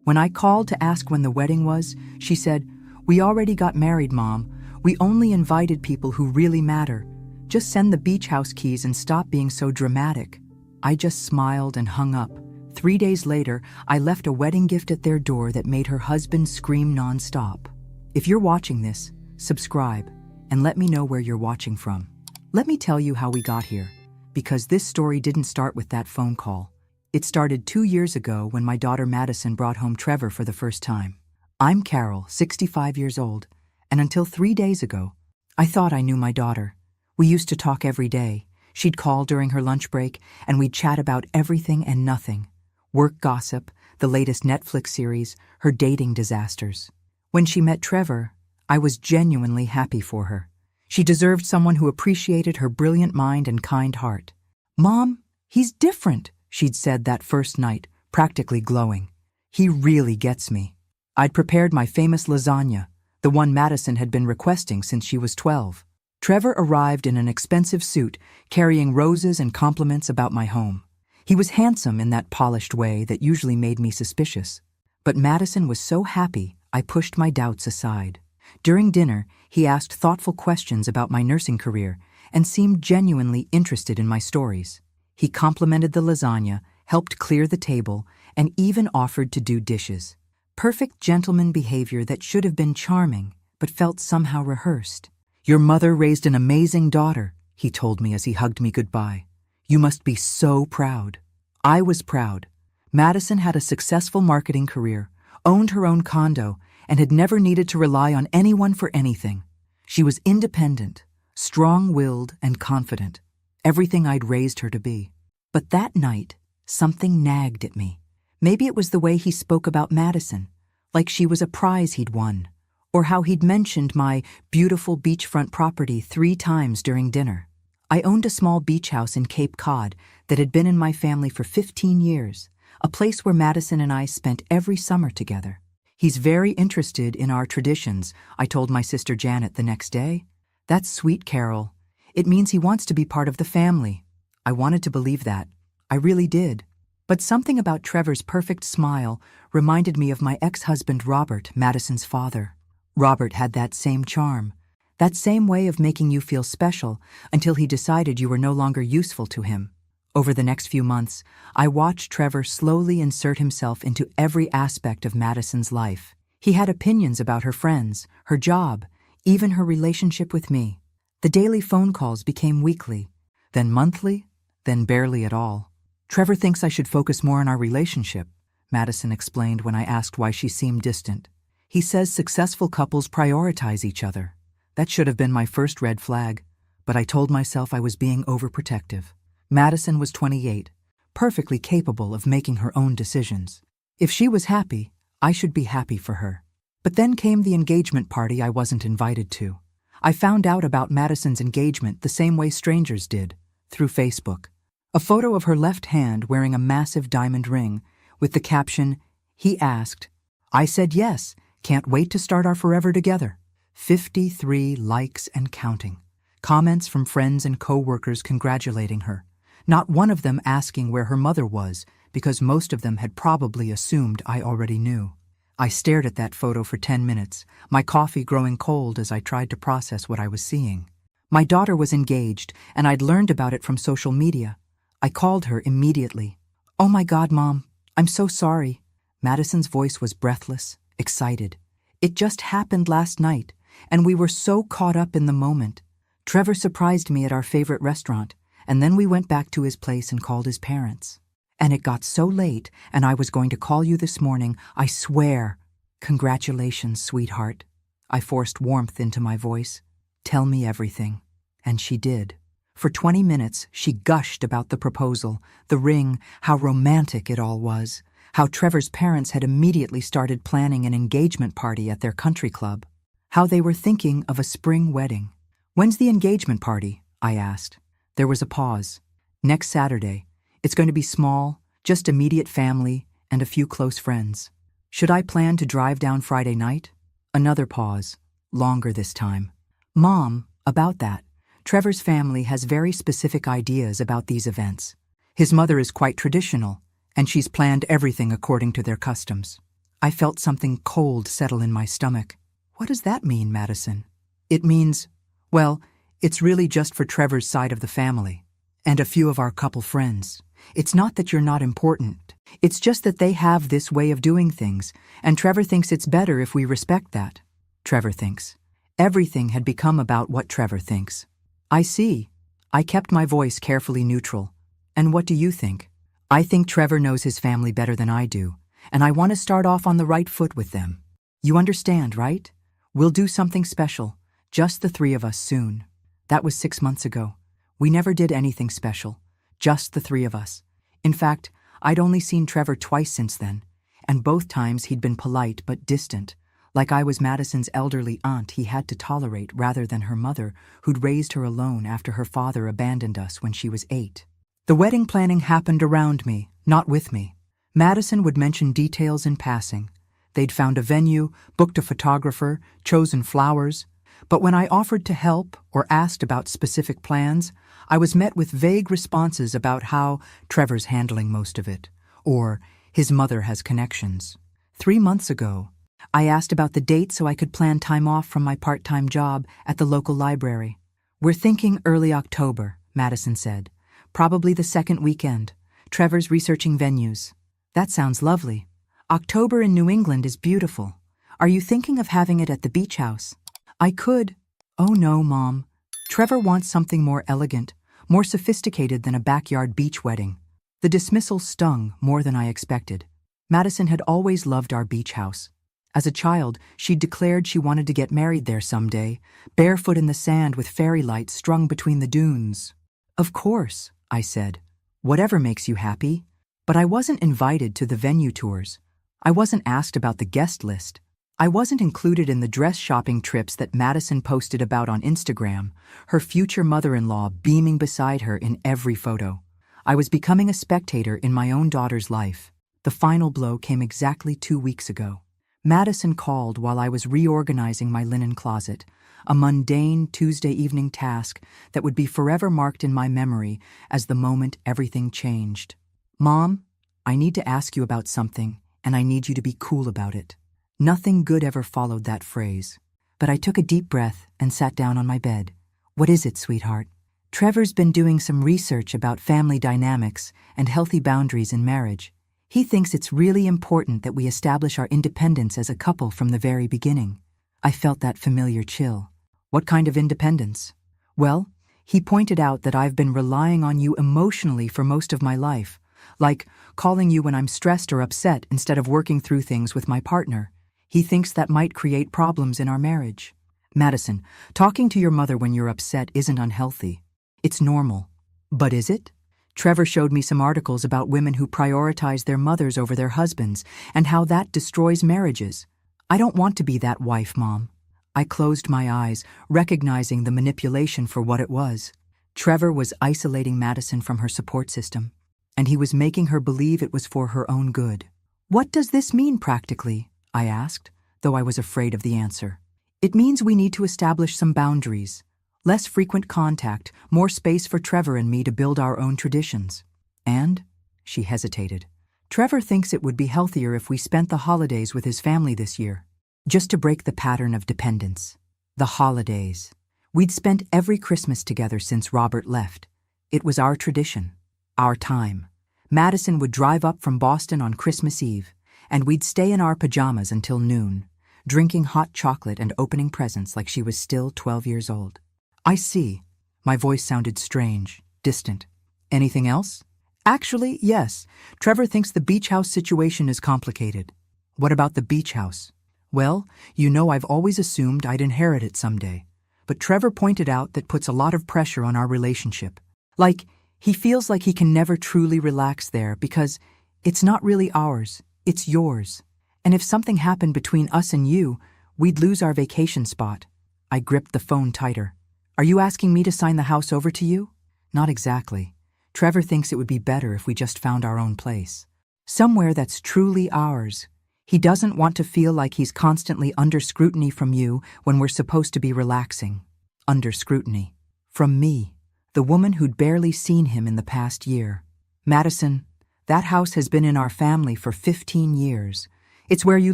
When I called to ask when the wedding was, she said, "We already got married, Mom. We only invited people who really matter. Just send the beach house keys and stop being so dramatic." I just smiled and hung up. 3 days later, I left a wedding gift at their door that made her husband scream nonstop. If you're watching this, subscribe and let me know where you're watching from. Let me tell you how we got here, because this story didn't start with that phone call. It started 2 years ago when my daughter Madison brought home Trevor for the first time. I'm Carol, 65 years old, and until 3 days ago, I thought I knew my daughter. We used to talk every day. She'd call during her lunch break, and we'd chat about everything and nothing. Work gossip, the latest Netflix series, her dating disasters. When she met Trevor, I was genuinely happy for her. She deserved someone who appreciated her brilliant mind and kind heart. "Mom, he's different," she'd said that first night, practically glowing. "He really gets me." I'd prepared my famous lasagna, the one Madison had been requesting since she was 12. Trevor arrived in an expensive suit, carrying roses and compliments about my home. He was handsome in that polished way that usually made me suspicious. But Madison was so happy, I pushed my doubts aside. During dinner, he asked thoughtful questions about my nursing career and seemed genuinely interested in my stories. He complimented the lasagna, helped clear the table, and even offered to do dishes. Perfect gentleman behavior that should have been charming, but felt somehow rehearsed. "Your mother raised an amazing daughter," he told me as he hugged me goodbye. "You must be so proud." I was proud. Madison had a successful marketing career, owned her own condo, and had never needed to rely on anyone for anything. She was independent, strong-willed, and confident, everything I'd raised her to be. But that night, something nagged at me. Maybe it was the way he spoke about Madison, like she was a prize he'd won, or how he'd mentioned my beautiful beachfront property 3 times during dinner. I owned a small beach house in Cape Cod that had been in my family for 15 years, a place where Madison and I spent every summer together. "He's very interested in our traditions," I told my sister Janet the next day. "That's sweet, Carol. It means he wants to be part of the family." I wanted to believe that. I really did. But something about Trevor's perfect smile reminded me of my ex-husband Robert, Madison's father. Robert had that same charm, that same way of making you feel special until he decided you were no longer useful to him. Over the next few months, I watched Trevor slowly insert himself into every aspect of Madison's life. He had opinions about her friends, her job, even her relationship with me. The daily phone calls became weekly, then monthly, then barely at all. "Trevor thinks I should focus more on our relationship," Madison explained when I asked why she seemed distant. "He says successful couples prioritize each other." That should have been my first red flag, but I told myself I was being overprotective. Madison was 28, perfectly capable of making her own decisions. If she was happy, I should be happy for her. But then came the engagement party I wasn't invited to. I found out about Madison's engagement the same way strangers did, through Facebook. A photo of her left hand wearing a massive diamond ring, with the caption, "He asked." I said yes, "Can't wait to start our forever together." 53 likes and counting. Comments from friends and co-workers congratulating her. Not one of them asking where her mother was, because most of them had probably assumed I already knew. I stared at that photo for 10 minutes, my coffee growing cold as I tried to process what I was seeing. My daughter was engaged, and I'd learned about it from social media. I called her immediately. "Oh my God, Mom, I'm so sorry." Madison's voice was breathless, excited. "It just happened last night, and we were so caught up in the moment. Trevor surprised me at our favorite restaurant, and then we went back to his place and called his parents. And it got so late, and I was going to call you this morning, I swear." "Congratulations, sweetheart." I forced warmth into my voice. "Tell me everything." And she did. For 20 minutes, she gushed about the proposal, the ring, how romantic it all was, how Trevor's parents had immediately started planning an engagement party at their country club, how they were thinking of a spring wedding. "When's the engagement party?" I asked. There was a pause. "Next Saturday. It's going to be small, just immediate family and a few close friends." "Should I plan to drive down Friday night?" Another pause, longer this time. "Mom, about that. Trevor's family has very specific ideas about these events. His mother is quite traditional, and she's planned everything according to their customs." I felt something cold settle in my stomach. What does that mean, Madison? It means, well, it's really just for Trevor's side of the family, and a few of our couple friends. It's not that you're not important. It's just that they have this way of doing things, and Trevor thinks it's better if we respect that. Trevor thinks. Everything had become about what Trevor thinks. I see. I kept my voice carefully neutral. And what do you think? I think Trevor knows his family better than I do, and I want to start off on the right foot with them. You understand, right? We'll do something special, just the three of us soon. That was 6 months ago. We never did anything special, just the three of us. In fact, I'd only seen Trevor twice since then, and both times he'd been polite but distant, like I was Madison's elderly aunt he had to tolerate rather than her mother, who'd raised her alone after her father abandoned us when she was 8. The wedding planning happened around me, not with me. Madison would mention details in passing. They'd found a venue, booked a photographer, chosen flowers. But when I offered to help or asked about specific plans, I was met with vague responses about how Trevor's handling most of it, or his mother has connections. 3 months ago, I asked about the date so I could plan time off from my part-time job at the local library. We're thinking early October, Madison said. Probably the second weekend. Trevor's researching venues. That sounds lovely. October in New England is beautiful. Are you thinking of having it at the beach house? I could. Oh no, Mom. Trevor wants something more elegant, more sophisticated than a backyard beach wedding. The dismissal stung more than I expected. Madison had always loved our beach house. As a child, she'd declared she wanted to get married there someday, barefoot in the sand with fairy lights strung between the dunes. Of course, I said. Whatever makes you happy. But I wasn't invited to the venue tours. I wasn't asked about the guest list. I wasn't included in the dress shopping trips that Madison posted about on Instagram, her future mother-in-law beaming beside her in every photo. I was becoming a spectator in my own daughter's life. The final blow came exactly 2 weeks ago. Madison called while I was reorganizing my linen closet, a mundane Tuesday evening task that would be forever marked in my memory as the moment everything changed. Mom, I need to ask you about something, and I need you to be cool about it. Nothing good ever followed that phrase, but I took a deep breath and sat down on my bed. What is it, sweetheart? Trevor's been doing some research about family dynamics and healthy boundaries in marriage. He thinks it's really important that we establish our independence as a couple from the very beginning. I felt that familiar chill. What kind of independence? Well, he pointed out that I've been relying on you emotionally for most of my life, like calling you when I'm stressed or upset instead of working through things with my partner. He thinks that might create problems in our marriage. Madison, talking to your mother when you're upset isn't unhealthy. It's normal. But is it? Trevor showed me some articles about women who prioritize their mothers over their husbands and how that destroys marriages. I don't want to be that wife, Mom. I closed my eyes, recognizing the manipulation for what it was. Trevor was isolating Madison from her support system, and he was making her believe it was for her own good. What does this mean practically? I asked, though I was afraid of the answer. It means we need to establish some boundaries. Less frequent contact, more space for Trevor and me to build our own traditions. And, she hesitated, Trevor thinks it would be healthier if we spent the holidays with his family this year. Just to break the pattern of dependence. The holidays. We'd spent every Christmas together since Robert left. It was our tradition. Our time. Madison would drive up from Boston on Christmas Eve, and we'd stay in our pajamas until noon, drinking hot chocolate and opening presents like she was still 12 years old. I see. My voice sounded strange, distant. Anything else? Actually, yes. Trevor thinks the beach house situation is complicated. What about the beach house? Well, you know I've always assumed I'd inherit it someday. But Trevor pointed out that puts a lot of pressure on our relationship. Like, he feels like he can never truly relax there because it's not really ours, it's yours. And if something happened between us and you, we'd lose our vacation spot. I gripped the phone tighter. Are you asking me to sign the house over to you? Not exactly. Trevor thinks it would be better if we just found our own place. Somewhere that's truly ours. He doesn't want to feel like he's constantly under scrutiny from you when we're supposed to be relaxing. Under scrutiny. From me, the woman who'd barely seen him in the past year. Madison, that house has been in our family for 15 years. It's where you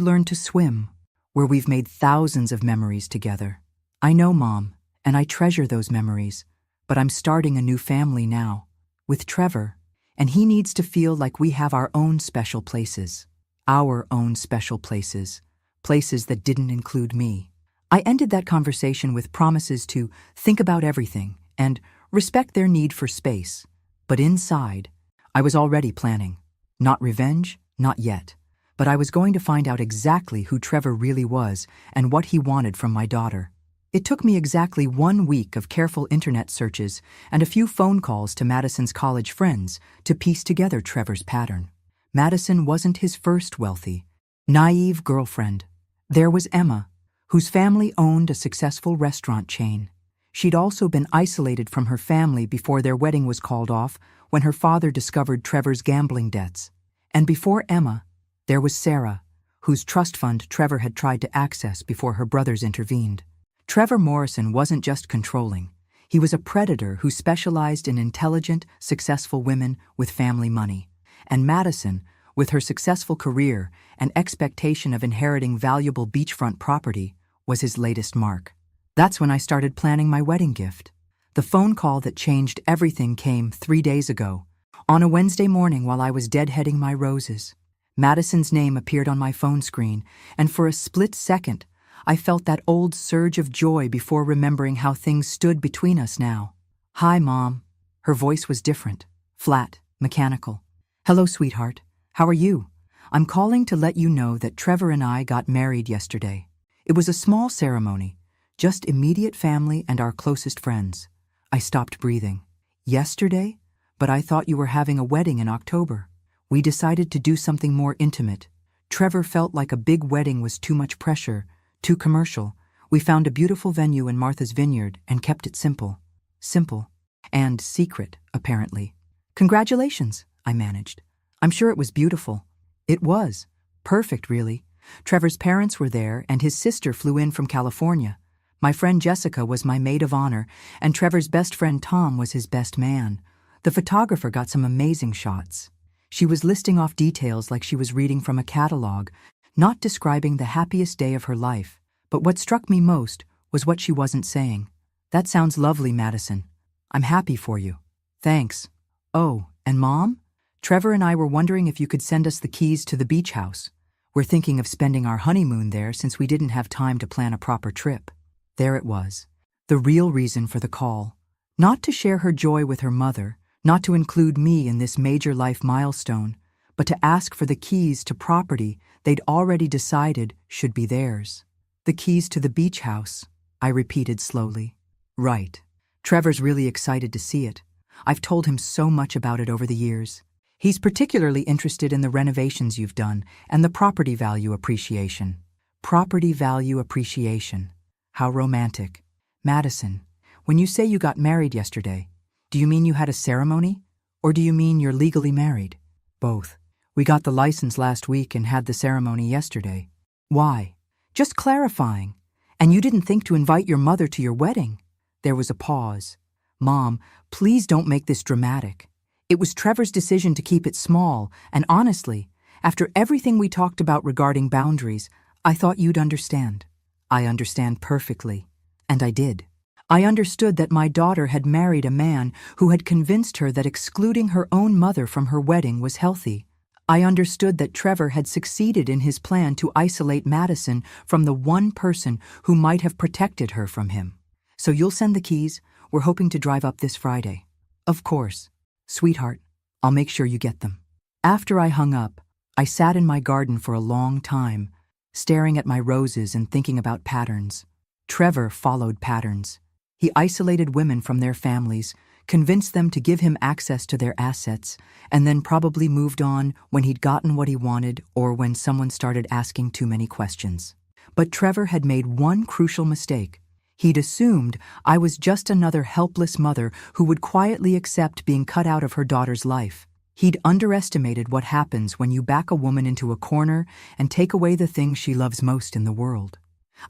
learn to swim, where we've made thousands of memories together. I know, Mom, and I treasure those memories, but I'm starting a new family now, with Trevor, and he needs to feel like we have our own special places. Our own special places. Places that didn't include me. I ended that conversation with promises to think about everything and respect their need for space. But inside, I was already planning. Not revenge, not yet. But I was going to find out exactly who Trevor really was and what he wanted from my daughter. It took me exactly 1 week of careful internet searches and a few phone calls to Madison's college friends to piece together Trevor's pattern. Madison wasn't his first wealthy, naive girlfriend. There was Emma, whose family owned a successful restaurant chain. She'd also been isolated from her family before their wedding was called off when her father discovered Trevor's gambling debts. And before Emma, there was Sarah, whose trust fund Trevor had tried to access before her brothers intervened. Trevor Morrison wasn't just controlling. He was a predator who specialized in intelligent, successful women with family money. And Madison, with her successful career and expectation of inheriting valuable beachfront property, was his latest mark. That's when I started planning my wedding gift. The phone call that changed everything came 3 days ago, on a Wednesday morning while I was deadheading my roses. Madison's name appeared on my phone screen, and for a split second, I felt that old surge of joy before remembering how things stood between us now. "Hi, Mom." Her voice was different, flat, mechanical. "Hello, sweetheart. How are you? I'm calling to let you know that Trevor and I got married yesterday. It was a small ceremony, just immediate family and our closest friends." I stopped breathing. "Yesterday? But I thought you were having a wedding in October." We decided to do something more intimate. Trevor felt like a big wedding was too much pressure, too commercial. We found a beautiful venue in Martha's Vineyard and kept it simple. Simple. And secret, apparently. "Congratulations," I managed. "I'm sure it was beautiful." It was. Perfect, really. Trevor's parents were there, and his sister flew in from California. My friend Jessica was my maid of honor, and Trevor's best friend Tom was his best man. The photographer got some amazing shots. She was listing off details like she was reading from a catalog, not describing the happiest day of her life. But what struck me most was what she wasn't saying. "That sounds lovely, Madison. I'm happy for you." "Thanks. Oh, and Mom? Trevor and I were wondering if you could send us the keys to the beach house. We're thinking of spending our honeymoon there since we didn't have time to plan a proper trip." There it was. The real reason for the call. Not to share her joy with her mother, not to include me in this major life milestone, but to ask for the keys to property they'd already decided should be theirs. "The keys to the beach house," I repeated slowly. "Right. Trevor's really excited to see it. I've told him so much about it over the years. He's particularly interested in the renovations you've done and the property value appreciation." Property value appreciation. How romantic. "Madison, when you say you got married yesterday, do you mean you had a ceremony? Or do you mean you're legally married?" "Both. We got the license last week and had the ceremony yesterday." "Why?" "Just clarifying. And you didn't think to invite your mother to your wedding?" There was a pause. "Mom, please don't make this dramatic. It was Trevor's decision to keep it small, and honestly, after everything we talked about regarding boundaries, I thought you'd understand." "I understand perfectly." And I did. I understood that my daughter had married a man who had convinced her that excluding her own mother from her wedding was healthy. I understood that Trevor had succeeded in his plan to isolate Madison from the one person who might have protected her from him. "So you'll send the keys? We're hoping to drive up this Friday." "Of course. Sweetheart, I'll make sure you get them." After I hung up, I sat in my garden for a long time, staring at my roses and thinking about patterns. Trevor followed patterns. He isolated women from their families, convinced them to give him access to their assets, and then probably moved on when he'd gotten what he wanted or when someone started asking too many questions. But Trevor had made one crucial mistake. He'd assumed I was just another helpless mother who would quietly accept being cut out of her daughter's life. He'd underestimated what happens when you back a woman into a corner and take away the thing she loves most in the world.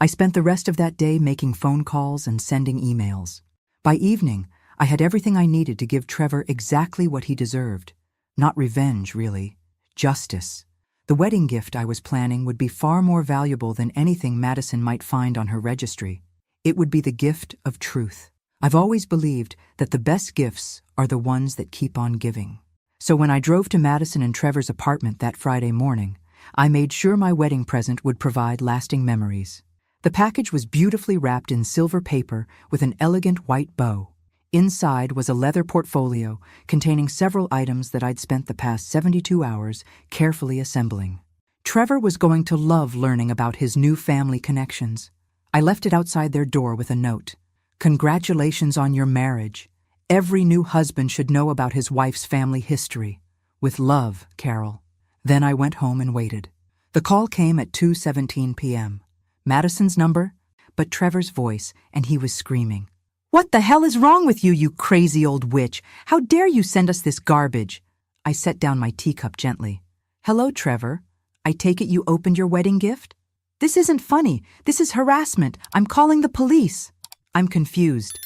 I spent the rest of that day making phone calls and sending emails. By evening, I had everything I needed to give Trevor exactly what he deserved. Not revenge, really. Justice. The wedding gift I was planning would be far more valuable than anything Madison might find on her registry. It would be the gift of truth. I've always believed that the best gifts are the ones that keep on giving. So when I drove to Madison and Trevor's apartment that Friday morning, I made sure my wedding present would provide lasting memories. The package was beautifully wrapped in silver paper with an elegant white bow. Inside was a leather portfolio containing several items that I'd spent the past 72 hours carefully assembling. Trevor was going to love learning about his new family connections. I left it outside their door with a note. "Congratulations on your marriage. Every new husband should know about his wife's family history. With love, Carol." Then I went home and waited. The call came at 2:17 p.m. Madison's number, but Trevor's voice, and he was screaming. "What the hell is wrong with you, you crazy old witch? How dare you send us this garbage?" I set down my teacup gently. "Hello, Trevor. I take it you opened your wedding gift? This isn't funny. This is harassment. I'm calling the police." "I'm confused."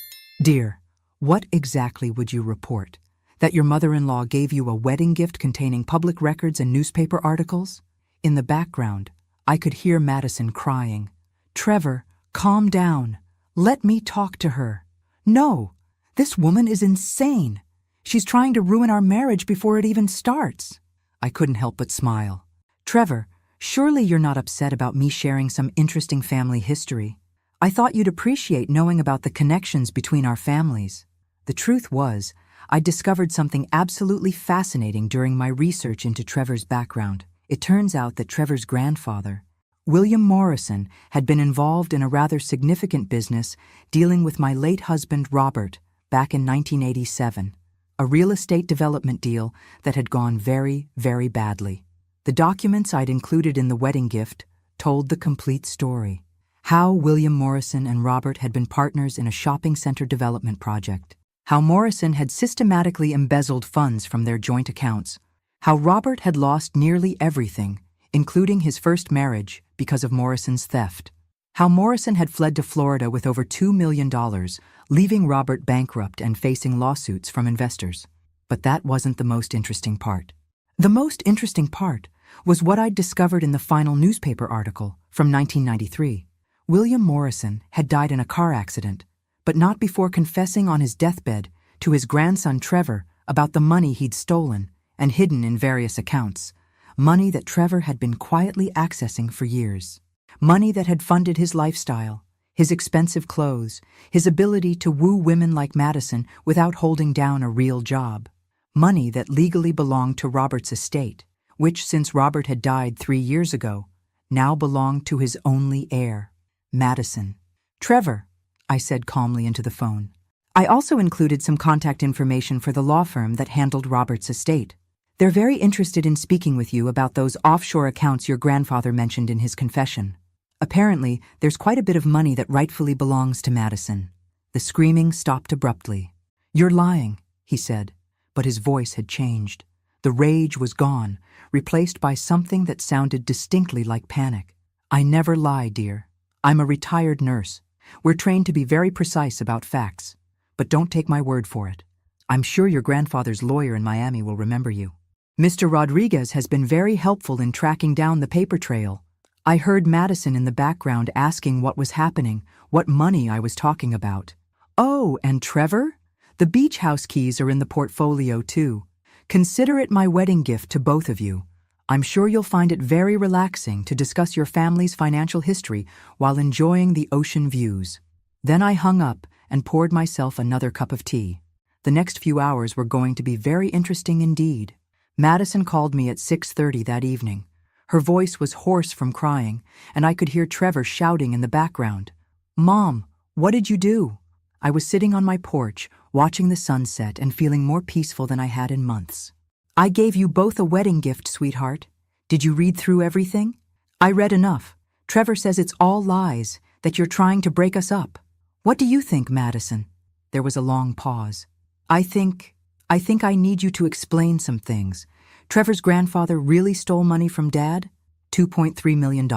"Dear, what exactly would you report? That your mother-in-law gave you a wedding gift containing public records and newspaper articles?" In the background, I could hear Madison crying. "Trevor, calm down. Let me talk to her." "No, this woman is insane. She's trying to ruin our marriage before it even starts." I couldn't help but smile. "Trevor, surely you're not upset about me sharing some interesting family history. I thought you'd appreciate knowing about the connections between our families." The truth was, I discovered something absolutely fascinating during my research into Trevor's background. It turns out that Trevor's grandfather, William Morrison, had been involved in a rather significant business dealing with my late husband Robert back in 1987, a real estate development deal that had gone very, very badly. The documents I'd included in the wedding gift told the complete story. How William Morrison and Robert had been partners in a shopping center development project. How Morrison had systematically embezzled funds from their joint accounts. How Robert had lost nearly everything, including his first marriage, because of Morrison's theft. How Morrison had fled to Florida with over $2 million, leaving Robert bankrupt and facing lawsuits from investors. But that wasn't the most interesting part. The most interesting part was what I'd discovered in the final newspaper article from 1993. William Morrison had died in a car accident, but not before confessing on his deathbed to his grandson Trevor about the money he'd stolen and hidden in various accounts. Money that Trevor had been quietly accessing for years. Money that had funded his lifestyle, his expensive clothes, his ability to woo women like Madison without holding down a real job. Money that legally belonged to Robert's estate, which, since Robert had died 3 years ago, now belonged to his only heir, Madison. "Trevor," I said calmly into the phone. "I also included some contact information for the law firm that handled Robert's estate. They're very interested in speaking with you about those offshore accounts your grandfather mentioned in his confession. Apparently, there's quite a bit of money that rightfully belongs to Madison." The screaming stopped abruptly. "You're lying," he said, but his voice had changed. The rage was gone, replaced by something that sounded distinctly like panic. "I never lie, dear. I'm a retired nurse. We're trained to be very precise about facts. But don't take my word for it. I'm sure your grandfather's lawyer in Miami will remember you. Mr. Rodriguez has been very helpful in tracking down the paper trail." I heard Madison in the background asking what was happening, what money I was talking about. "Oh, and Trevor? The beach house keys are in the portfolio too. Consider it my wedding gift to both of you. I'm sure you'll find it very relaxing to discuss your family's financial history while enjoying the ocean views." Then I hung up and poured myself another cup of tea. The next few hours were going to be very interesting indeed. Madison called me at 6:30 that evening. Her voice was hoarse from crying, and I could hear Trevor shouting in the background. "Mom, what did you do?" I was sitting on my porch, watching the sunset and feeling more peaceful than I had in months. "I gave you both a wedding gift, sweetheart. Did you read through everything?" "I read enough. Trevor says it's all lies, that you're trying to break us up." "What do you think, Madison?" There was a long pause. I think I need you to explain some things. Trevor's grandfather really stole money from Dad? $2.3 million,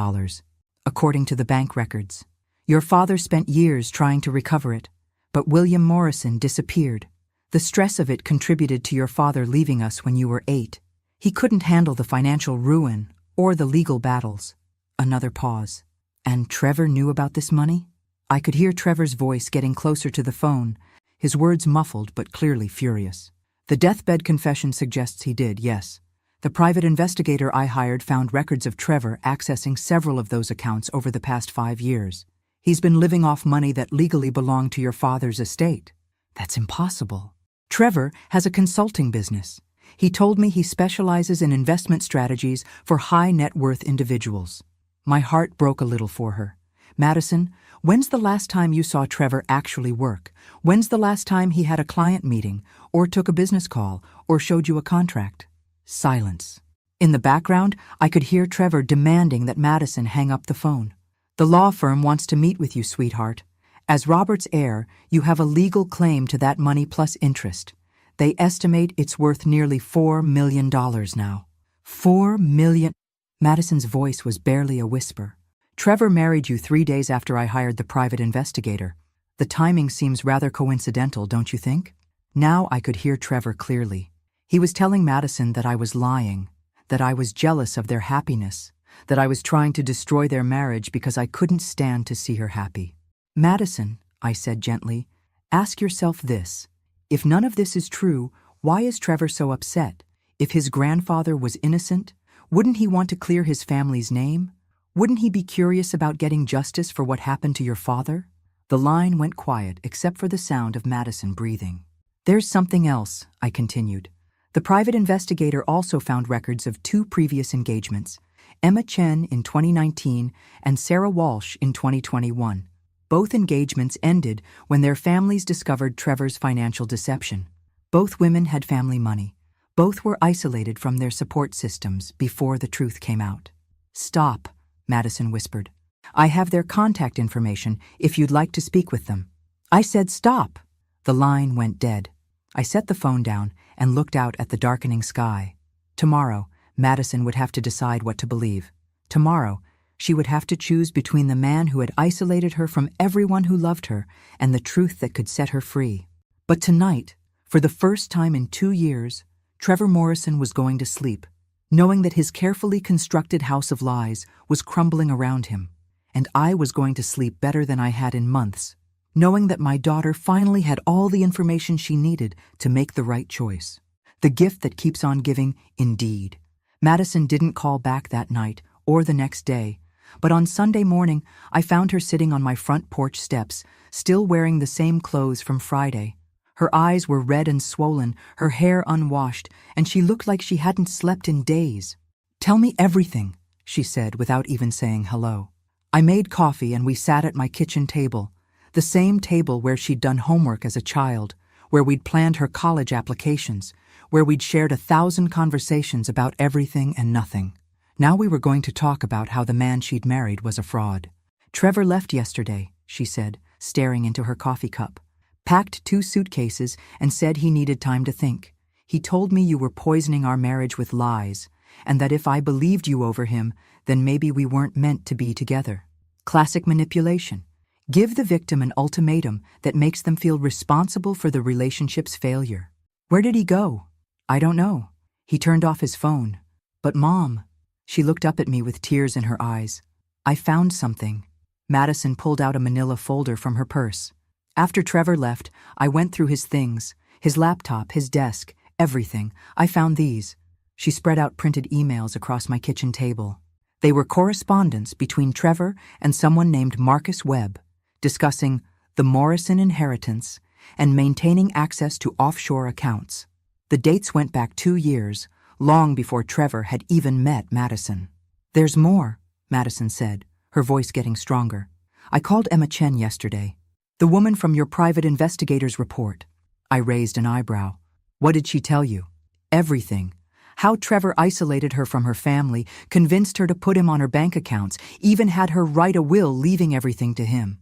according to the bank records. Your father spent years trying to recover it, but William Morrison disappeared. The stress of it contributed to your father leaving us when you were 8. He couldn't handle the financial ruin Or the legal battles. Another pause. And Trevor knew about this money? I could hear Trevor's voice getting closer to the phone, his words muffled but clearly furious. The deathbed confession suggests he did, yes. The private investigator I hired found records of Trevor accessing several of those accounts over the past 5 years. He's been living off money that legally belonged to your father's estate. That's impossible. Trevor has a consulting business. He told me he specializes in investment strategies for high net worth individuals. My heart broke a little for her. Madison, when's the last time you saw Trevor actually work? When's the last time he had a client meeting, or took a business call, or showed you a contract? Silence. In the background, I could hear Trevor demanding that Madison hang up the phone. The law firm wants to meet with you, sweetheart. As Robert's heir, you have a legal claim to that money plus interest. They estimate it's worth nearly $4 million now. $4 million. Madison's voice was barely a whisper. Trevor married you 3 days after I hired the private investigator. The timing seems rather coincidental, don't you think? Now I could hear Trevor clearly. He was telling Madison that I was lying, that I was jealous of their happiness, that I was trying to destroy their marriage because I couldn't stand to see her happy. Madison, I said gently, ask yourself this. If none of this is true, why is Trevor so upset? If his grandfather was innocent, wouldn't he want to clear his family's name? Wouldn't he be curious about getting justice for what happened to your father? The line went quiet except for the sound of Madison breathing. There's something else, I continued. The private investigator also found records of 2 previous engagements, Emma Chen in 2019 and Sarah Walsh in 2021. Both engagements ended when their families discovered Trevor's financial deception. Both women had family money. Both were isolated from their support systems before the truth came out. Stop, Madison whispered. I have their contact information if you'd like to speak with them. I said stop. The line went dead. I set the phone down and looked out at the darkening sky. Tomorrow, Madison would have to decide what to believe. Tomorrow, she would have to choose between the man who had isolated her from everyone who loved her and the truth that could set her free. But tonight, for the first time in 2 years, Trevor Morrison was going to sleep, knowing that his carefully constructed house of lies was crumbling around him, and I was going to sleep better than I had in months, knowing that my daughter finally had all the information she needed to make the right choice. The gift that keeps on giving, indeed. Madison didn't call back that night or the next day, but on Sunday morning I found her sitting on my front porch steps, still wearing the same clothes from Friday. Her eyes were red and swollen, her hair unwashed, and she looked like she hadn't slept in days. Tell me everything, she said without even saying hello. I made coffee and we sat at my kitchen table, the same table where she'd done homework as a child, where we'd planned her college applications, where we'd shared 1,000 conversations about everything and nothing. Now we were going to talk about how the man she'd married was a fraud. Trevor left yesterday, she said, staring into her coffee cup. Packed 2 suitcases and said he needed time to think. He told me you were poisoning our marriage with lies, and that if I believed you over him, then maybe we weren't meant to be together. Classic manipulation. Give the victim an ultimatum that makes them feel responsible for the relationship's failure. Where did he go? I don't know. He turned off his phone. But Mom, she looked up at me with tears in her eyes. I found something. Madison pulled out a manila folder from her purse. After Trevor left, I went through his things, his laptop, his desk, everything. I found these. She spread out printed emails across my kitchen table. They were correspondence between Trevor and someone named Marcus Webb, discussing the Morrison inheritance and maintaining access to offshore accounts. The dates went back 2 years, long before Trevor had even met Madison. There's more, Madison said, her voice getting stronger. I called Emma Chen yesterday. The woman from your private investigator's report. I raised an eyebrow. What did she tell you? Everything. How Trevor isolated her from her family, convinced her to put him on her bank accounts, even had her write a will leaving everything to him.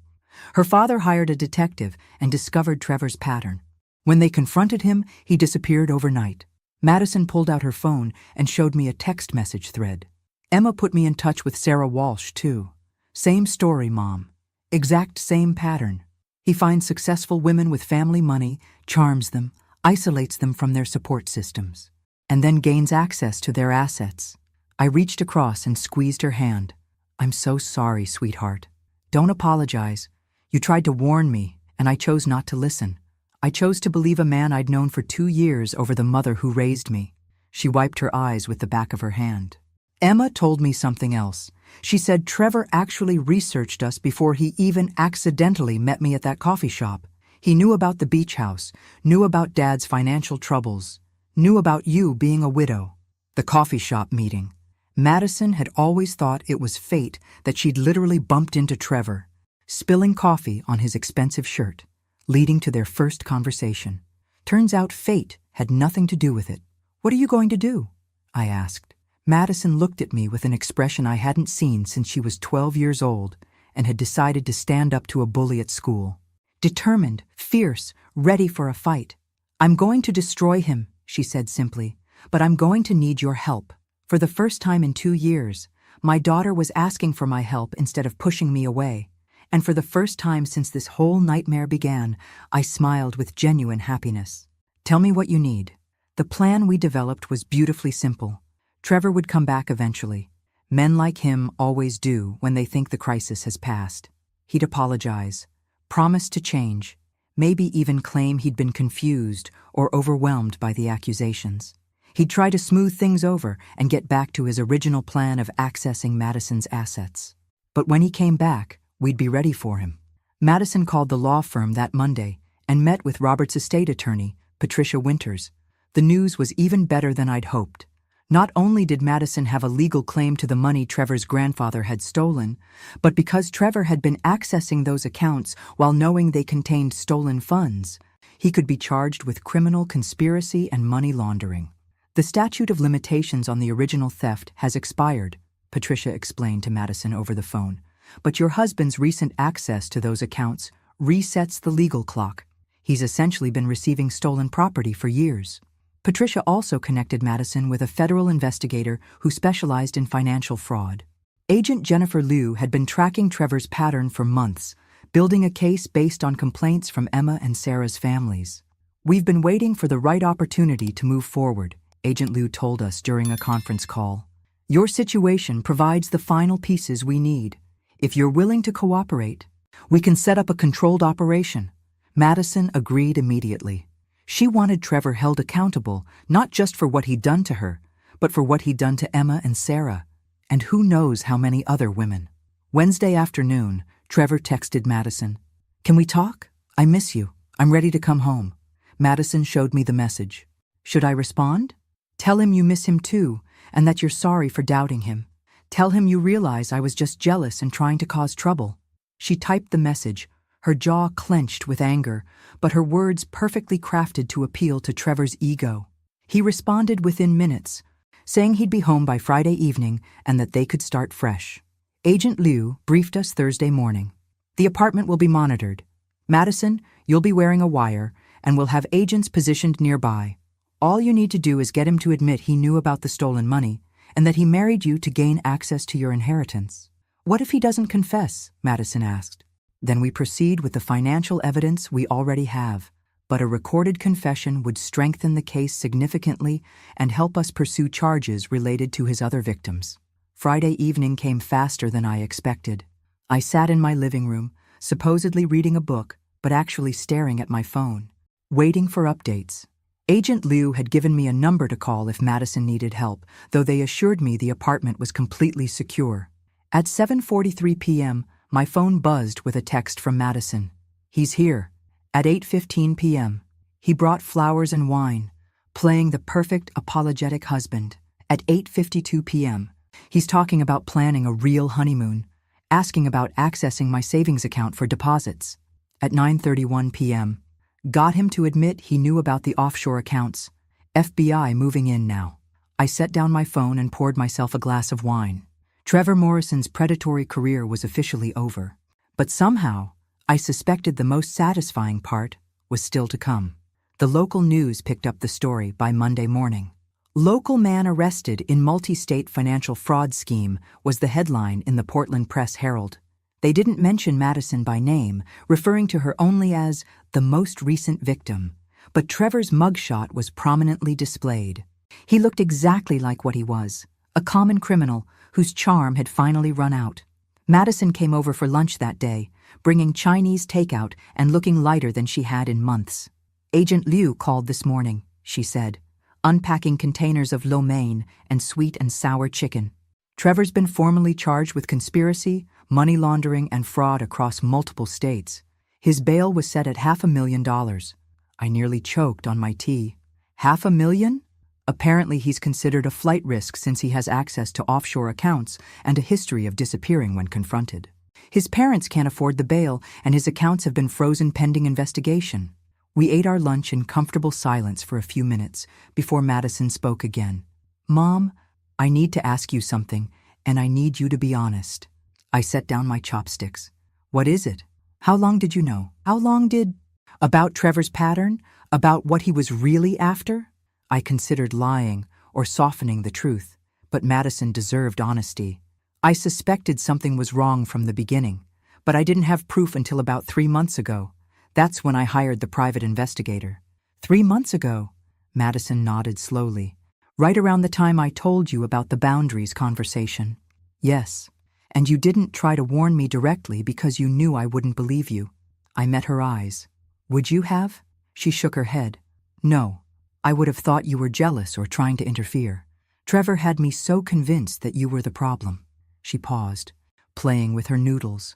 Her father hired a detective and discovered Trevor's pattern. When they confronted him, he disappeared overnight. Madison pulled out her phone and showed me a text message thread. Emma put me in touch with Sarah Walsh, too. Same story, Mom. Exact same pattern. He finds successful women with family money, charms them, isolates them from their support systems, and then gains access to their assets. I reached across and squeezed her hand. I'm so sorry, sweetheart. Don't apologize. You tried to warn me, and I chose not to listen. I chose to believe a man I'd known for 2 years over the mother who raised me. She wiped her eyes with the back of her hand. Emma told me something else. She said Trevor actually researched us before he even accidentally met me at that coffee shop. He knew about the beach house, knew about Dad's financial troubles, knew about you being a widow. The coffee shop meeting. Madison had always thought it was fate that she'd literally bumped into Trevor, spilling coffee on his expensive shirt, leading to their first conversation. Turns out fate had nothing to do with it. What are you going to do? I asked. Madison looked at me with an expression I hadn't seen since she was 12 years old and had decided to stand up to a bully at school. Determined, fierce, ready for a fight. I'm going to destroy him, she said simply, but I'm going to need your help. For the first time in 2 years, my daughter was asking for my help instead of pushing me away. And for the first time since this whole nightmare began, I smiled with genuine happiness. Tell me what you need. The plan we developed was beautifully simple. Trevor would come back eventually. Men like him always do when they think the crisis has passed. He'd apologize, promise to change, maybe even claim he'd been confused or overwhelmed by the accusations. He'd try to smooth things over and get back to his original plan of accessing Madison's assets. But when he came back, we'd be ready for him. Madison called the law firm that Monday and met with Robert's estate attorney, Patricia Winters. The news was even better than I'd hoped. Not only did Madison have a legal claim to the money Trevor's grandfather had stolen, but because Trevor had been accessing those accounts while knowing they contained stolen funds, he could be charged with criminal conspiracy and money laundering. The statute of limitations on the original theft has expired, Patricia explained to Madison over the phone, but your husband's recent access to those accounts resets the legal clock. He's essentially been receiving stolen property for years. Patricia also connected Madison with a federal investigator who specialized in financial fraud. Agent Jennifer Liu had been tracking Trevor's pattern for months, building a case based on complaints from Emma and Sarah's families. We've been waiting for the right opportunity to move forward, Agent Liu told us during a conference call. Your situation provides the final pieces we need. If you're willing to cooperate, we can set up a controlled operation. Madison agreed immediately. She wanted Trevor held accountable, not just for what he'd done to her, but for what he'd done to Emma and Sarah, and who knows how many other women. Wednesday afternoon, Trevor texted Madison. Can we talk? I miss you. I'm ready to come home. Madison showed me the message. Should I respond? Tell him you miss him too, and that you're sorry for doubting him. Tell him you realize I was just jealous and trying to cause trouble. She typed the message, her jaw clenched with anger, but her words perfectly crafted to appeal to Trevor's ego. He responded within minutes, saying he'd be home by Friday evening and that they could start fresh. Agent Liu briefed us Thursday morning. The apartment will be monitored. Madison, you'll be wearing a wire, and we'll have agents positioned nearby. All you need to do is get him to admit he knew about the stolen money and that he married you to gain access to your inheritance. What if he doesn't confess? Madison asked. Then we proceed with the financial evidence we already have, but a recorded confession would strengthen the case significantly and help us pursue charges related to his other victims. Friday evening came faster than I expected. I sat in my living room, supposedly reading a book, but actually staring at my phone, waiting for updates. Agent Liu had given me a number to call if Madison needed help, though they assured me the apartment was completely secure. At 7:43 p.m., my phone buzzed with a text from Madison. He's here. At 8:15 p.m., he brought flowers and wine, playing the perfect apologetic husband. At 8:52 p.m., he's talking about planning a real honeymoon, asking about accessing my savings account for deposits. At 9:31 p.m., got him to admit he knew about the offshore accounts. FBI moving in now. I set down my phone and poured myself a glass of wine. Trevor Morrison's predatory career was officially over. But somehow, I suspected the most satisfying part was still to come. The local news picked up the story by Monday morning. Local man arrested in multi-state financial fraud scheme was the headline in the Portland Press Herald. They didn't mention Madison by name, referring to her only as the most recent victim. But Trevor's mugshot was prominently displayed. He looked exactly like what he was, a common criminal whose charm had finally run out. Madison came over for lunch that day, bringing Chinese takeout and looking lighter than she had in months. "Agent Liu called this morning," she said, unpacking containers of lo mein and sweet and sour chicken. "Trevor's been formally charged with conspiracy, money laundering, and fraud across multiple states. His bail was set at $500,000. I nearly choked on my tea. $500,000? Apparently he's considered a flight risk since he has access to offshore accounts and a history of disappearing when confronted. His parents can't afford the bail, and his accounts have been frozen pending investigation." We ate our lunch in comfortable silence for a few minutes before Madison spoke again. "Mom, I need to ask you something, and I need you to be honest." I set down my chopsticks. "What is it? How long did you know? How long did—" "About Trevor's pattern? About what he was really after?" I considered lying or softening the truth, but Madison deserved honesty. "I suspected something was wrong from the beginning, but I didn't have proof until about 3 months ago. That's when I hired the private investigator." 3 months ago? Madison nodded slowly. "Right around the time I told you about the boundaries conversation." "Yes, and you didn't try to warn me directly because you knew I wouldn't believe you." I met her eyes. "Would you have?" She shook her head. "No. I would have thought you were jealous or trying to interfere. Trevor had me so convinced that you were the problem." She paused, playing with her noodles.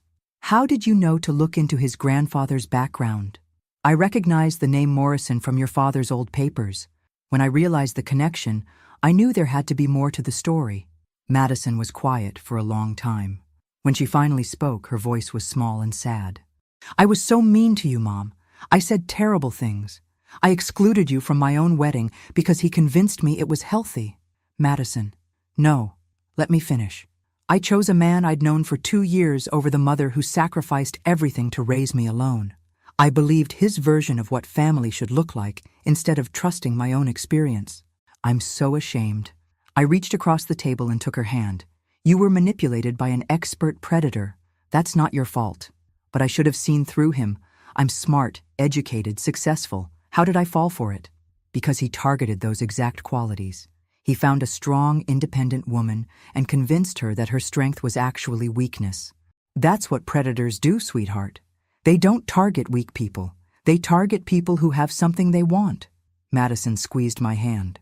"How did you know to look into his grandfather's background?" "I recognized the name Morrison from your father's old papers. When I realized the connection, I knew there had to be more to the story." Madison was quiet for a long time. When she finally spoke, her voice was small and sad. "I was so mean to you, Mom. I said terrible things. I excluded you from my own wedding because he convinced me it was healthy." "Madison, no. Let me finish. I chose a man I'd known for 2 years over the mother who sacrificed everything to raise me alone. I believed his version of what family should look like instead of trusting my own experience. I'm so ashamed." I reached across the table and took her hand. "You were manipulated by an expert predator. That's not your fault. But I should have seen through him. I'm smart, educated, successful. How did I fall for it? Because he targeted those exact qualities. He found a strong, independent woman and convinced her that her strength was actually weakness. That's what predators do, sweetheart. They don't target weak people. They target people who have something they want." Madison squeezed my hand.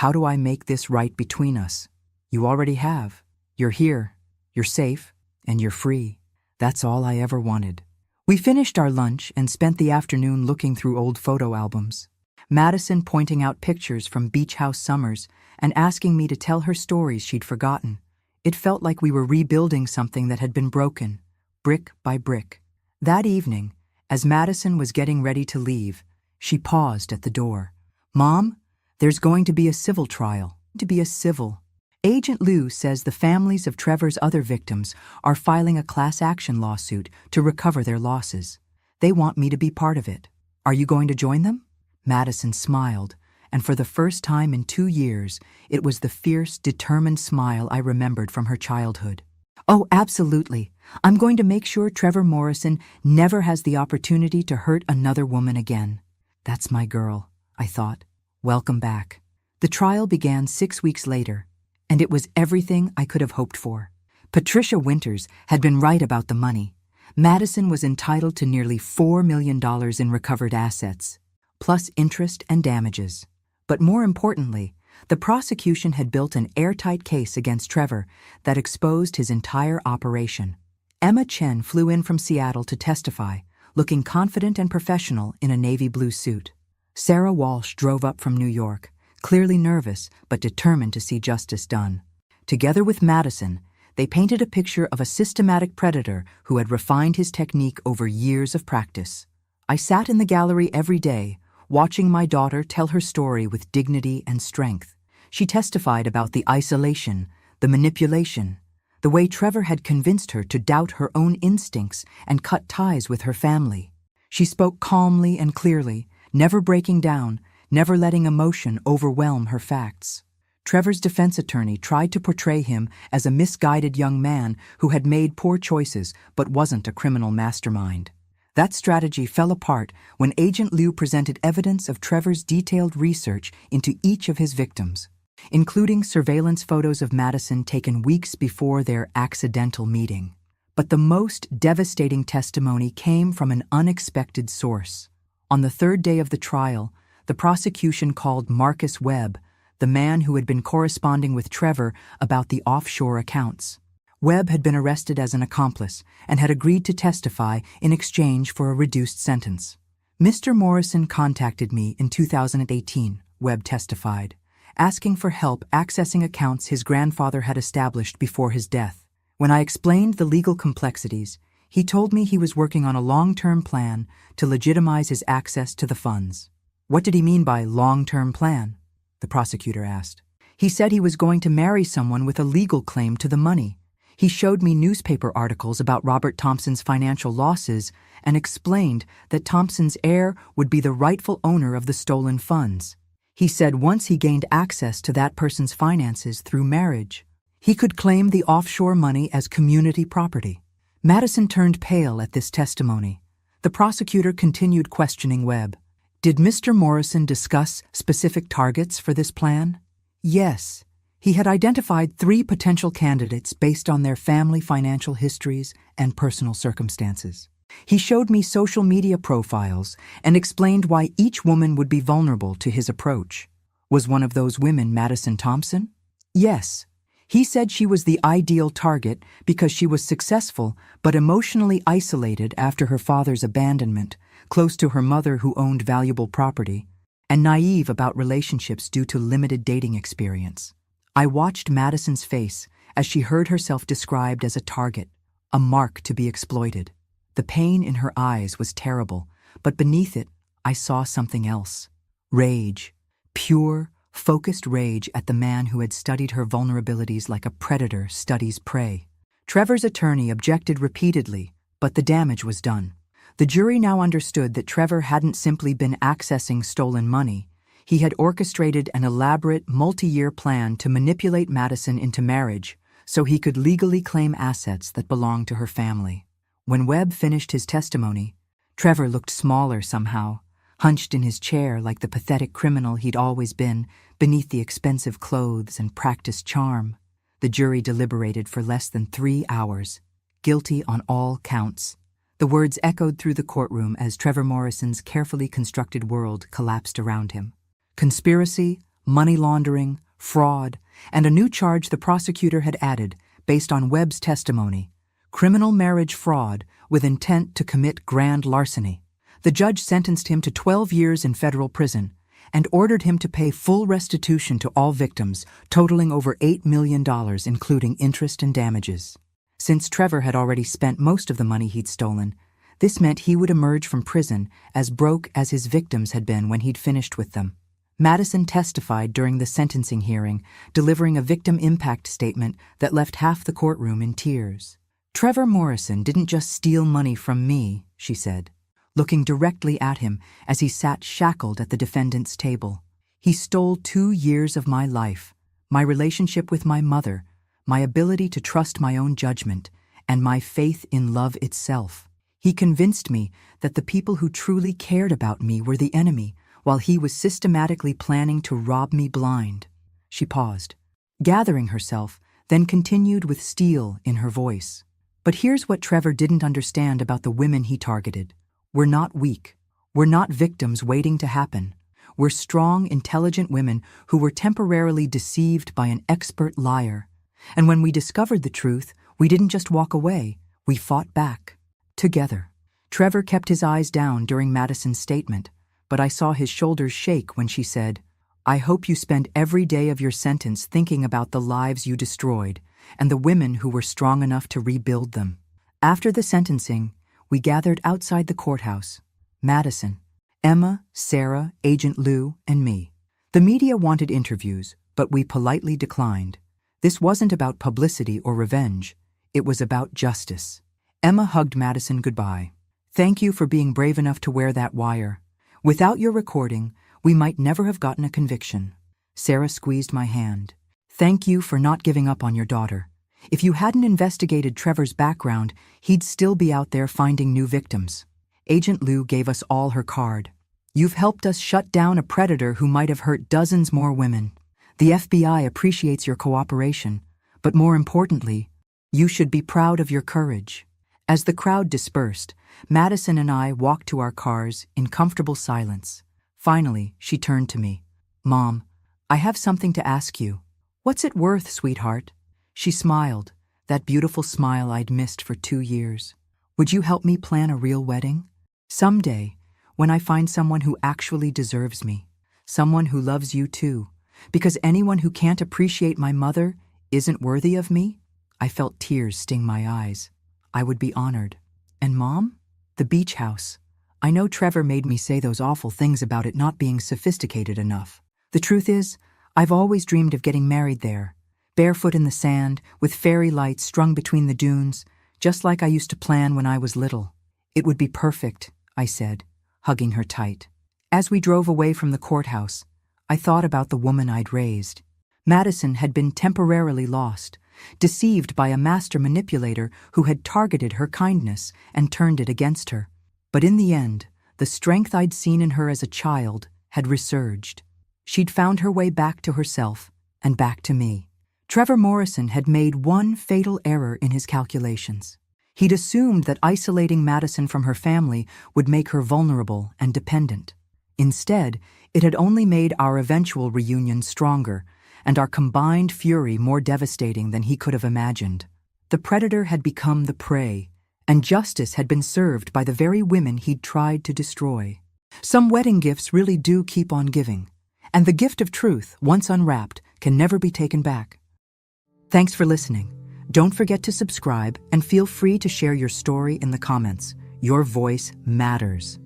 "How do I make this right between us? You already have. You're here, you're safe, and you're free. That's all I ever wanted." We finished our lunch and spent the afternoon looking through old photo albums. Madison pointing out pictures from beach house summers and asking me to tell her stories she'd forgotten. It felt like we were rebuilding something that had been broken, brick by brick. That evening, as Madison was getting ready to leave, she paused at the door. "Mom, there's going to be a civil trial." "To be a civil." "Agent Liu says the families of Trevor's other victims are filing a class action lawsuit to recover their losses. They want me to be part of it. Are you going to join them?" Madison smiled, and for the first time in 2 years, it was the fierce, determined smile I remembered from her childhood. "Oh, absolutely. I'm going to make sure Trevor Morrison never has the opportunity to hurt another woman again." That's my girl, I thought. Welcome back. The trial began 6 weeks later, and it was everything I could have hoped for. Patricia Winters had been right about the money. Madison was entitled to nearly $4 million in recovered assets, plus interest and damages. But more importantly, the prosecution had built an airtight case against Trevor that exposed his entire operation. Emma Chen flew in from Seattle to testify, looking confident and professional in a navy blue suit. Sarah Walsh drove up from New York, clearly nervous but determined to see justice done. Together with Madison, they painted a picture of a systematic predator who had refined his technique over years of practice. I sat in the gallery every day, watching my daughter tell her story with dignity and strength. She testified about the isolation, the manipulation, the way Trevor had convinced her to doubt her own instincts and cut ties with her family. She spoke calmly and clearly, never breaking down, never letting emotion overwhelm her facts. Trevor's defense attorney tried to portray him as a misguided young man who had made poor choices but wasn't a criminal mastermind. That strategy fell apart when Agent Liu presented evidence of Trevor's detailed research into each of his victims. including surveillance photos of Madison taken weeks before their accidental meeting. But the most devastating testimony came from an unexpected source. On the third day of the trial, the prosecution called Marcus Webb, the man who had been corresponding with Trevor about the offshore accounts. Webb had been arrested as an accomplice and had agreed to testify in exchange for a reduced sentence. Mr. Morrison contacted me in 2018, Webb testified, asking for help accessing accounts his grandfather had established before his death. When I explained the legal complexities, he told me he was working on a long-term plan to legitimize his access to the funds. What did he mean by long-term plan? The prosecutor asked. He said he was going to marry someone with a legal claim to the money. He showed me newspaper articles about Robert Thompson's financial losses and explained that Thompson's heir would be the rightful owner of the stolen funds. He said once he gained access to that person's finances through marriage, he could claim the offshore money as community property. Madison turned pale at this testimony. The prosecutor continued questioning Webb. Did Mr. Morrison discuss specific targets for this plan? Yes. He had identified 3 potential candidates based on their family financial histories and personal circumstances. He showed me social media profiles and explained why each woman would be vulnerable to his approach. Was one of those women Madison Thompson? Yes. He said she was the ideal target because she was successful but emotionally isolated after her father's abandonment, close to her mother who owned valuable property, and naive about relationships due to limited dating experience. I watched Madison's face as she heard herself described as a target, a mark to be exploited. The pain in her eyes was terrible, but beneath it, I saw something else. Rage. Pure, focused rage at the man who had studied her vulnerabilities like a predator studies prey. Trevor's attorney objected repeatedly, but the damage was done. The jury now understood that Trevor hadn't simply been accessing stolen money. He had orchestrated an elaborate, multi-year plan to manipulate Madison into marriage so he could legally claim assets that belonged to her family. When Webb finished his testimony, Trevor looked smaller somehow, hunched in his chair like the pathetic criminal he'd always been beneath the expensive clothes and practiced charm. The jury deliberated for less than 3 hours, guilty on all counts. The words echoed through the courtroom as Trevor Morrison's carefully constructed world collapsed around him. Conspiracy, money laundering, fraud, and a new charge the prosecutor had added based on Webb's testimony: criminal marriage fraud with intent to commit grand larceny. The judge sentenced him to 12 years in federal prison and ordered him to pay full restitution to all victims, totaling over $8 million, including interest and damages. Since Trevor had already spent most of the money he'd stolen, this meant he would emerge from prison as broke as his victims had been when he'd finished with them. Madison testified during the sentencing hearing, delivering a victim impact statement that left half the courtroom in tears. Trevor Morrison didn't just steal money from me, she said, looking directly at him as he sat shackled at the defendant's table. He stole 2 years of my life, my relationship with my mother, my ability to trust my own judgment, and my faith in love itself. He convinced me that the people who truly cared about me were the enemy, while he was systematically planning to rob me blind. She paused, gathering herself, then continued with steel in her voice. But here's what Trevor didn't understand about the women he targeted. We're not weak. We're not victims waiting to happen. We're strong, intelligent women who were temporarily deceived by an expert liar. And when we discovered the truth, we didn't just walk away, we fought back. Together. Trevor kept his eyes down during Madison's statement, but I saw his shoulders shake when she said, "I hope you spend every day of your sentence thinking about the lives you destroyed and the women who were strong enough to rebuild them." After the sentencing, we gathered outside the courthouse. Madison, Emma, Sarah, Agent Lou, and me. The media wanted interviews, but we politely declined. This wasn't about publicity or revenge. It was about justice. Emma hugged Madison goodbye. "Thank you for being brave enough to wear that wire. Without your recording, we might never have gotten a conviction." Sarah squeezed my hand. "Thank you for not giving up on your daughter. If you hadn't investigated Trevor's background, he'd still be out there finding new victims." Agent Lou gave us all her card. "You've helped us shut down a predator who might have hurt dozens more women." The FBI appreciates your cooperation, but more importantly, you should be proud of your courage." As the crowd dispersed, Madison and I walked to our cars in comfortable silence. Finally, she turned to me. "Mom, I have something to ask you." "What's it worth, sweetheart?" She smiled, that beautiful smile I'd missed for 2 years. "Would you help me plan a real wedding? Someday, when I find someone who actually deserves me, someone who loves you too, because anyone who can't appreciate my mother isn't worthy of me?" I felt tears sting my eyes. "I would be honored." "And Mom?" "The beach house. I know Trevor made me say those awful things about it not being sophisticated enough. The truth is, I've always dreamed of getting married there, barefoot in the sand, with fairy lights strung between the dunes, just like I used to plan when I was little." "It would be perfect," I said, hugging her tight. As we drove away from the courthouse, I thought about the woman I'd raised. Madison had been temporarily lost, deceived by a master manipulator who had targeted her kindness and turned it against her. But in the end, the strength I'd seen in her as a child had resurged. She'd found her way back to herself and back to me. Trevor Morrison had made one fatal error in his calculations. He'd assumed that isolating Madison from her family would make her vulnerable and dependent. Instead, it had only made our eventual reunion stronger and our combined fury more devastating than he could have imagined. The predator had become the prey, and justice had been served by the very women he'd tried to destroy. Some wedding gifts really do keep on giving, and the gift of truth, once unwrapped, can never be taken back. Thanks for listening. Don't forget to subscribe and feel free to share your story in the comments. Your voice matters.